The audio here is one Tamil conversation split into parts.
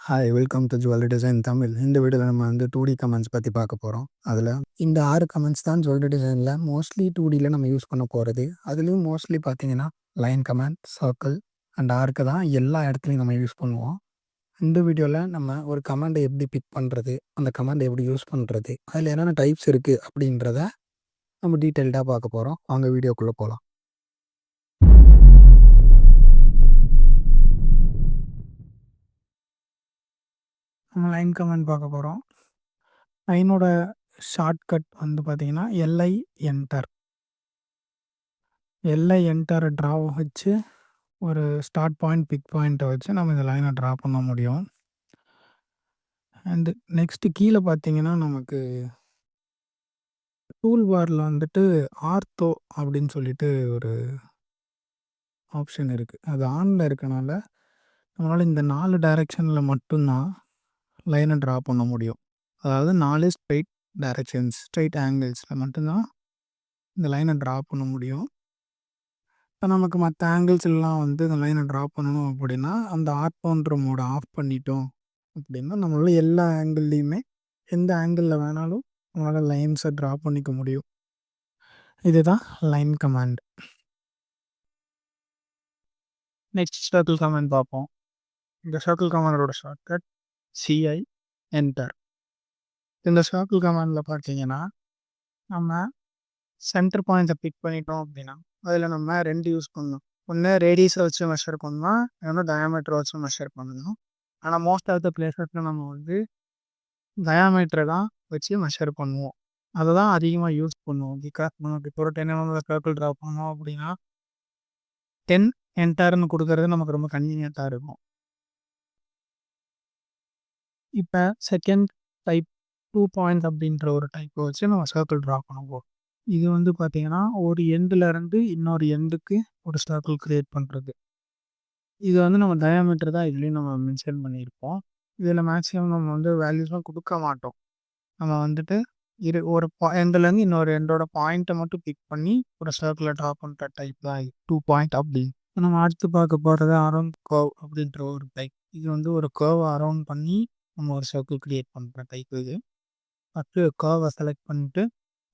Hi welcome to jewellery design Tamil. இந்த வீடியோவில் நம்ம வந்து 2D கமெண்ட்ஸ் பற்றி பார்க்க போகிறோம். அதில் இந்த 6 கமெண்ட்ஸ் தான் ஜுவல்லரி டிசைனில் மோஸ்ட்லி 2Dயில் நம்ம யூஸ் பண்ண போகிறது. அதுலேயும் மோஸ்ட்லி பார்த்தீங்கன்னா லைன் கமெண்ட், சர்க்கிள் அண்ட் ஆர்க்கு தான் எல்லா இடத்துலையும் நம்ம யூஸ் பண்ணுவோம். இந்த வீடியோவில் நம்ம ஒரு கமெண்டை எப்படி பிக் பண்ணுறது, அந்த கமெண்டை எப்படி யூஸ் பண்ணுறது, அதில் என்னென்ன டைப்ஸ் இருக்குது அப்படின்றத நம்ம டீட்டெயில்டாக பார்க்க போகிறோம். வாங்க வீடியோக்குள்ளே போகலாம். நம்ம லைன் கமெண்ட் பார்க்க போகிறோம். லைனோட ஷார்ட்கட் வந்து பார்த்தீங்கன்னா எல்ஐ என்டர். எல்ஐ என்டரை ட்ரா வச்சு ஒரு ஸ்டார்ட் பாயிண்ட், பிக் பாயிண்ட்டை வச்சு நம்ம இந்த லைனை ட்ரா பண்ண முடியும். அண்டு நெக்ஸ்ட்டு கீழே பார்த்தீங்கன்னா நமக்கு டூல் பாரில் வந்துட்டு ஆர்த்தோ அப்படின்னு சொல்லிட்டு ஒரு ஆப்ஷன் இருக்குது. அது ஆனில் இருக்கனால நம்மளால் இந்த 4 டைரெக்ஷனில் மட்டும்தான் லைனை ட்ரா பண்ண முடியும். அதாவது 4 ஸ்ட்ரெயிட் டைரெக்ஷன்ஸ், ஸ்ட்ரெயிட் ஆங்கிள்ஸில் மட்டும்தான் இந்த லைனை ட்ரா பண்ண முடியும். இப்போ நமக்கு மற்ற ஆங்கிள்ஸ்லாம் வந்து இந்த லைனை ட்ரா பண்ணணும் அப்படின்னா அந்த ஆர்த்தோன்ற மோடை ஆஃப் பண்ணிட்டோம் அப்படின்னா நம்மளால எல்லா ஆங்கிள்லேயுமே எந்த ஆங்கிளில் வேணாலும் நம்மளால் லைன்ஸை ட்ரா பண்ணிக்க முடியும். இதுதான் line command. Next circle command பார்ப்போம். இந்த சர்க்கிள் கமாண்டோட ஷார்ட்கட் சிஐ என்டர். இந்த சர்க்கிள் கமாண்டில் பார்த்தீங்கன்னா நம்ம சென்டர் பாயிண்ட்டை பிக் பண்ணிட்டோம் அப்படின்னா அதில் நம்ம 2 யூஸ் பண்ணணும். ஒன்று ரேடியஸை வச்சு மெஷர் பண்ணலாம், இன்னொன்று டயாமீட்டரை வச்சு மெஷர் பண்ணணும். ஆனால் மோஸ்ட் ஆஃப் த பிளேஸஸில் நம்ம வந்து டயாமீட்டரை தான் வச்சு மெஷர் பண்ணுவோம். அதை தான் அதிகமாக யூஸ் பண்ணுவோம். பிகாஸ் நமக்கு இப்போ ஒரு 10 mm சர்க்கிள் ட்ரா பண்ணோம் அப்படின்னா 10 என்டர்னு கொடுக்கறது நமக்கு ரொம்ப கன்வீனியண்ட்டாக இருக்கும். இப்போ செகண்ட் டைப் 2 பாயிண்ட் அப்படின்ற ஒரு டைப்பை வச்சு நம்ம சர்க்கிள் ட்ரா பண்ணுவோம். இது வந்து பார்த்தீங்கன்னா ஒரு எண்டுலேருந்து இன்னொரு எண்டுக்கு ஒரு சர்க்கிள் க்ரியேட் பண்ணுறது. இது வந்து நம்ம டயாமீட்டர் தான் இதுலேயும் நம்ம மென்ஷன் பண்ணியிருப்போம். இதில் மேக்ஸிமம் நம்ம வந்து வேல்யூஸ்லாம் கொடுக்க மாட்டோம். நம்ம வந்துட்டு ஒரு எண்டுலேருந்து இன்னொரு எண்டோட பாயிண்ட்டை மட்டும் பிக் பண்ணி ஒரு சர்க்கிளை ட்ரா பண்ணுற டைப் தான் 2 பாயிண்ட் அப்படி. நம்ம அடுத்து பார்க்க போகிறது அரௌண்ட் கர்வ் அப்படின்ற ஒரு டைப். இது வந்து ஒரு கர்வை அரௌண்ட் பண்ணி நம்ம ஒரு சர்க்கிள் க்ரியேட் பண்ணுற டைப் இது. ஃபஸ்ட்டு கர்வை செலக்ட் பண்ணிவிட்டு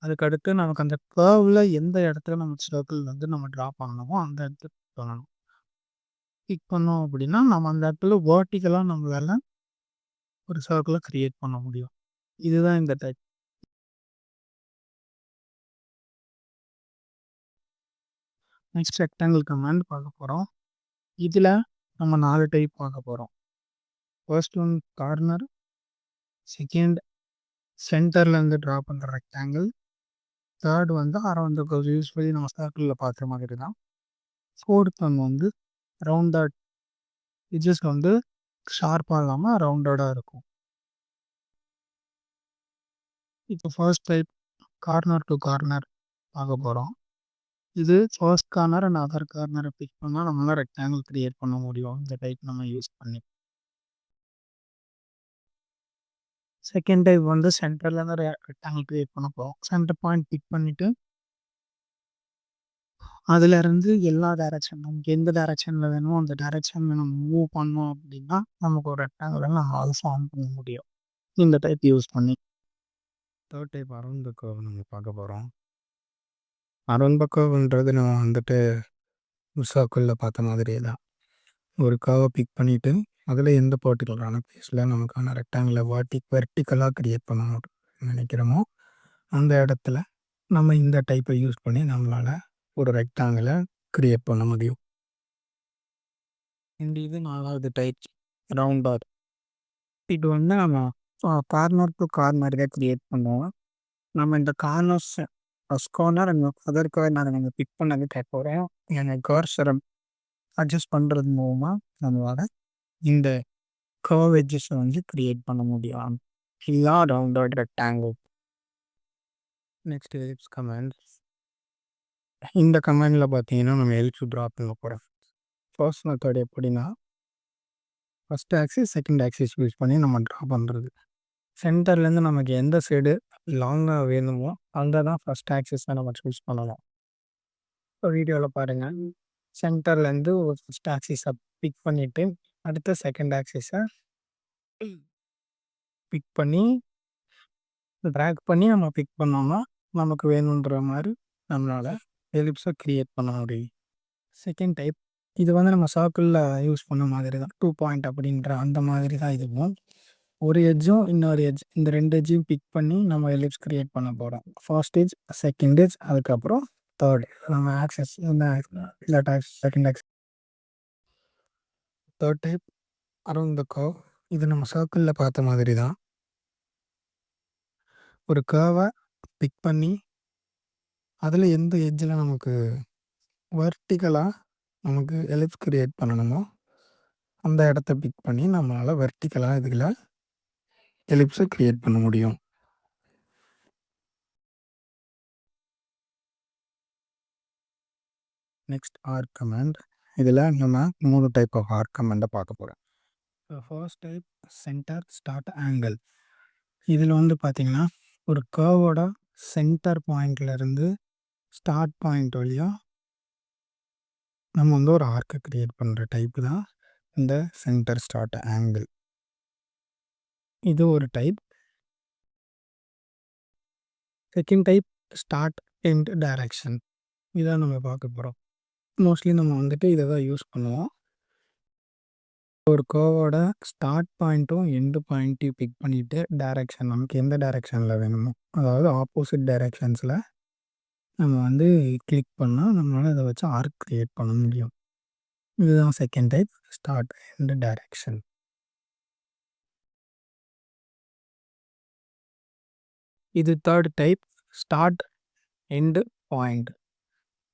அதுக்கடுத்து நமக்கு அந்த கர்வில் எந்த இடத்துல நம்ம சர்க்கிள் வந்து நம்ம ட்ரா பண்ணணுமோ அந்த இடத்துக்கு பண்ணணும். பிக் பண்ணோம் அப்படின்னா நம்ம அந்த இடத்துல வேர்ட்டிக்கலாக நம்மளால் ஒரு சர்க்கிளை க்ரியேட் பண்ண முடியும். இதுதான் இந்த டைப். நெக்ஸ்ட் ரெக்டாங்கிள் கமாண்ட் பார்க்க போகிறோம். இதில் நம்ம 4 டைப் பார்க்க போகிறோம். ஃபர்ஸ்ட் ஒன் கார்னர், செகண்ட் சென்டர்லேருந்து ட்ரா பண்ணுற ரெக்டாங்கிள், தேர்ட் வந்து அரௌண்ட் த கர்வ், யூஸ்வலி நம்ம சர்க்கிளில் பார்க்குற மாதிரி தான். ஃபோர்த் ஒன் வந்து ரவுண்டட் எட்ஜஸ் வந்து ஷார்ப்பாக இல்லாமல் ரவுண்டடாக இருக்கும். இப்போ first type corner to corner பார்க்க போகிறோம். இது ஃபர்ஸ்ட் கார்னர் அண்ட் அதர் கார்னரை பிக் பண்ணால் நம்மளால் ரெக்டாங்கிள் க்ரியேட் பண்ண முடியும் இந்த டைப் நம்ம யூஸ் பண்ணி. செகண்ட் டைப் வந்து சென்டர்லேருந்து ரெக்டாங்கிள் க்ரியேட் பண்ண போகிறோம். சென்டர் பாயிண்ட் பிக் பண்ணிவிட்டு அதுலேருந்து எல்லா டைரக்ஷன் நமக்கு எந்த டைரக்ஷனில் வேணுமோ அந்த டைரக்ஷனில் நம்ம மூவ் பண்ணோம் அப்படின்னா நமக்கு ஒரு ரெக்டாங்கிள் நம்மளால் ஃபார்ம் பண்ண முடியும் இந்த டைப் யூஸ் பண்ணி. Third type around the curve நம்ம பார்க்க போகிறோம். அரௌண்ட் த கர்வ்ன்றது நம்ம வந்துட்டு சர்க்கிளில் பார்த்த மாதிரியே தான். ஒரு கர்வை பிக் பண்ணிவிட்டு அதில் எந்த பர்டிகுலரான பிளேஸில் நமக்கான ரெக்டாங்கிளை வெர்டிக்கலாக க்ரியேட் பண்ணணும் நினைக்கிறோமோ அந்த இடத்துல நம்ம இந்த டைப்பை யூஸ் பண்ணி நம்மளால் ஒரு ரெக்டாங்கிளை க்ரியேட் பண்ண முடியும். இது 4வது டைப் ரவுண்டர். இது வந்து நம்ம கார்னர் டு கார்னர் தான் க்ரியேட் பண்ணுவோம். நம்ம இந்த corners first corner and other corner நம்ம பிக் பண்ணது போகிறோம். எங்கள் கர்சரை அட்ஜஸ்ட் பண்ணுறது மூலமாக நம்மளால் இந்த கர்வ் எட்ஜஸை வந்து க்ரியேட் பண்ண முடியும். இதுதான் rounded rectangle. Next ellipse command. இந்த கமாண்டில் பார்த்தீங்கன்னா நம்ம எலிப்ஸ் ட்ரா பண்ண போகிறோம். ஃபர்ஸ்ட் மெத்தட் எப்படின்னா first axis second axis use பண்ணி நம்ம ட்ரா பண்ணுறது. சென்டர்லேருந்து நமக்கு எந்த சைடு லாங்காக வேணுமோ அங்கே தான் ஃபஸ்ட் ஆக்சிஸை நம்ம சூஸ் பண்ணலாம். இப்போ வீடியோவில் பாருங்கள், சென்டர்லேருந்து ஒரு ஃபஸ்ட் ஆக்சிஸை பிக் பண்ணிவிட்டு அடுத்த செகண்ட் ஆக்சிஸை பிக் பண்ணி ட்ராக் பண்ணி நம்ம பிக் பண்ணோம்னா நமக்கு வேணுன்ற மாதிரி நம்மளால் எலிப்ஸை க்ரியேட் பண்ண முடியும். செகண்ட் டைப் இது வந்து நம்ம சர்க்கிளில் யூஸ் பண்ண மாதிரி தான். 2 பாயிண்ட் அப்படின்ற அந்த மாதிரி தான் இதுவும். ஒரு எட்ஜும் இன்னொரு எட்ஜ் இந்த 2 எட்ஜையும் பிக் பண்ணி நம்ம எலிப்ஸ் க்ரியேட் பண்ண போகிறோம். ஃபர்ஸ்ட் எட்ஜ், செகண்ட் எட்ஜ், அதுக்கப்புறம் தேர்ட் நம்ம ஆக்சஸ் இந்த second access. Third type around the curve. இது நம்ம சர்க்கிளில் பார்த்த மாதிரி தான். ஒரு கர்வை பிக் பண்ணி அதில் எந்த எட்ஜில் நமக்கு வெர்டிக்கலாக நமக்கு எலிப்ஸ் க்ரியேட் பண்ணணுமோ அந்த இடத்த பிக் பண்ணி நம்மளால் வெர்டிக்கலாக இதில் எலிப்ஸை க்ரியேட் பண்ண முடியும். Next arc command. இதில் நம்ம 3 டைப் ஆஃப் ஆர்க் கமாண்டை பார்க்க போகிறோம். First type centre start angle. இதில் வந்து பார்த்திங்கன்னா ஒரு கர்வோட சென்டர் பாயிண்ட்லேருந்து ஸ்டார்ட் பாயிண்ட் வழியாக நம்ம வந்து ஒரு ஆர்க்கை க்ரியேட் பண்ணுற டைப்பு தான் இந்த சென்டர் ஸ்டார்ட் ஆங்கிள். இது ஒரு type. Second type start end direction. இதான் நம்ம பார்க்க போகிறோம். மோஸ்ட்லி நம்ம வந்துட்டு இதை தான் யூஸ் பண்ணுவோம். ஒரு கர்வோட ஸ்டார்ட் பாயிண்ட்டும் எண்டு பாயிண்ட்டையும் பிக் பண்ணிவிட்டு டைரக்ஷன் நமக்கு எந்த டைரக்ஷனில் வேணுமோ, அதாவது ஆப்போசிட் டைரக்ஷன்ஸில் நம்ம வந்து கிளிக் பண்ணால் நம்மளால் இதை வச்சு ஆர்க் க்ரியேட் பண்ண முடியும். இதுதான் second type start end direction. இது third type start end point.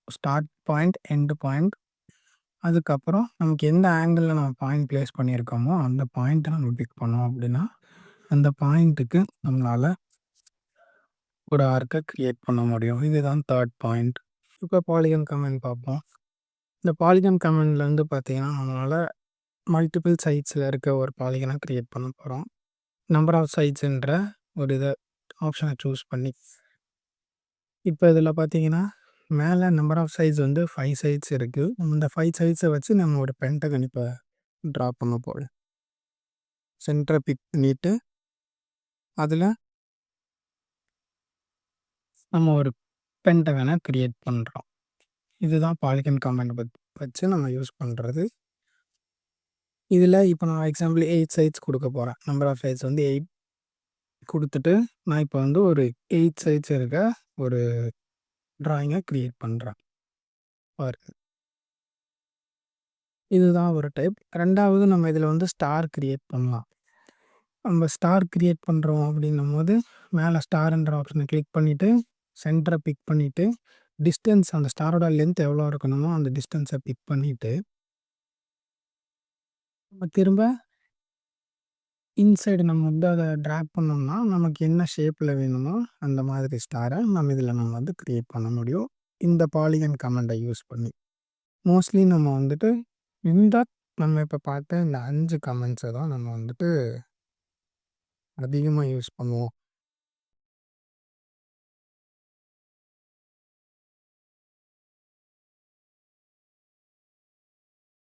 Start point, end point, அதுக்கப்புறம் நமக்கு எந்த ஆங்கிளில் நம்ம பாயிண்ட் ப்ளேஸ் பண்ணியிருக்கோமோ அந்த பாயிண்ட்டை நம்ம பிக் பண்ணோம் அப்படின்னா அந்த பாயிண்ட்டுக்கு நம்மளால் ஒரு ஆர்க்கை க்ரியேட் பண்ண முடியும். இதுதான் தேர்ட் பாயிண்ட். இப்போ பாலிகன் கமெண்ட் பார்ப்போம். இந்த பாலிகன் கமெண்டில் வந்து பார்த்திங்கன்னா நம்மளால் மல்டிபிள் சைட்ஸில் இருக்க ஒரு பாலிகனை க்ரியேட் பண்ண போகிறோம். நம்பர் ஆஃப் சைட்ஸுன்ற ஒரு இதை ஆப்ஷனை சூஸ் பண்ணி இப்போ இதில் பார்த்திங்கன்னா மேலே நம்பர் ஆஃப் சைட்ஸ் வந்து 5 சைட்ஸ் இருக்குது. இந்த 5 சைட்ஸை வச்சு நம்ம ஒரு பென்டகன் இப்போ ட்ரா பண்ண போகிறோம். சென்டரை பிக் பண்ணிவிட்டு அதில் நம்ம ஒரு பென்டகனை க்ரியேட் பண்ணுறோம். இதுதான் பாலிகன் கமெண்ட் வச்சு நம்ம யூஸ் பண்ணுறது. இதில் இப்போ நான் எக்ஸாம்பிள் 8 சைட்ஸ் கொடுக்க போகிறேன். நம்பர் ஆஃப் சைட்ஸ் வந்து 8 கொடுத்துட்டு நான் இப்போ வந்து ஒரு 8 சைட்ஸ் இருக்க ஒரு ட்ராயிங்கை க்ரியேட் பண்ணுறேன். பாருங்க, இதுதான் ஒரு டைப். ரெண்டாவது நம்ம இதில் வந்து ஸ்டார் க்ரியேட் பண்ணலாம். நம்ம ஸ்டார் க்ரியேட் பண்ணுறோம் அப்படின்னும் போது மேலே ஸ்டார்ன்ற ஆப்ஷனை கிளிக் பண்ணிவிட்டு சென்டரை பிக் பண்ணிவிட்டு டிஸ்டன்ஸ் அந்த ஸ்டாரோட லென்த் எவ்வளோ இருக்கணுமோ அந்த டிஸ்டன்ஸை பிக் பண்ணிவிட்டு நம்ம திரும்ப இன்சைடு நம்ம வந்து அதை ட்ராக் பண்ணோம்னா நமக்கு என்ன ஷேப்பில் வேணுமோ அந்த மாதிரி ஸ்டாரை நம்ம இதில் நம்ம வந்து க்ரியேட் பண்ண முடியும் இந்த பாலிகன் கமெண்டை யூஸ் பண்ணி. மோஸ்ட்லி நம்ம வந்துட்டு இந்த நம்ம இப்போ பார்த்த இந்த 5 கமெண்ட்ஸை தான் நம்ம வந்துட்டு அதிகமாக யூஸ் பண்ணுவோம்.